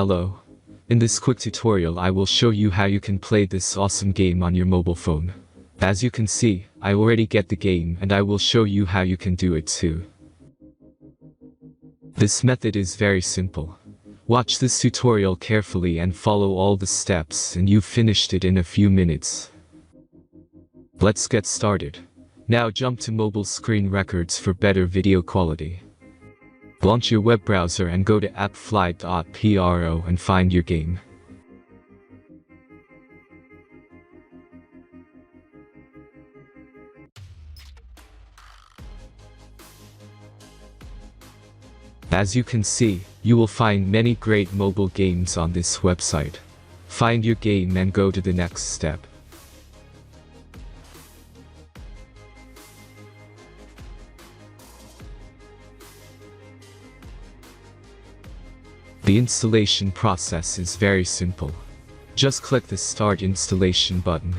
Hello. In this quick tutorial I will show you how you can play this awesome game on your mobile phone. As you can see, I already get the game and I will show you how you can do it too. This method is very simple. Watch this tutorial carefully and follow all the steps and you've finished it in a few minutes. Let's get started. Now jump to mobile screen records for better video quality. Launch your web browser and go to appflight.pro and find your game. As you can see, you will find many great mobile games on this website. Find your game and go to the next step. The installation process is very simple. Just click the Start Installation button.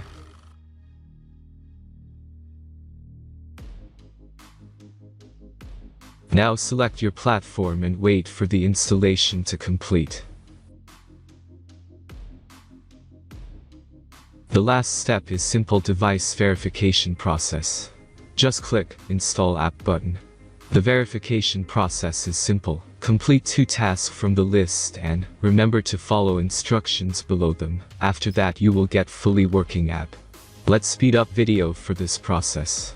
Now select your platform and wait for the installation to complete. The last step is simple device verification process. Just click Install App button. The verification process is simple. Complete 2 tasks from the list and remember to follow instructions below them. After that you will get fully working app. Let's speed up video for this process.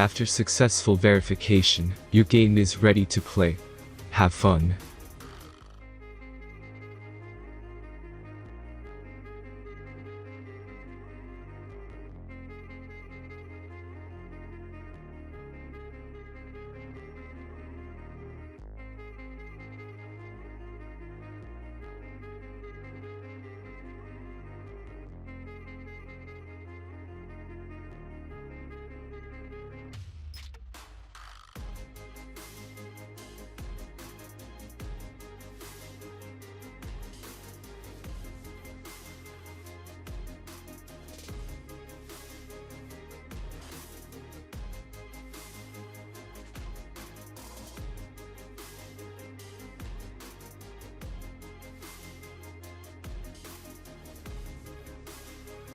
After successful verification, your game is ready to play. Have fun!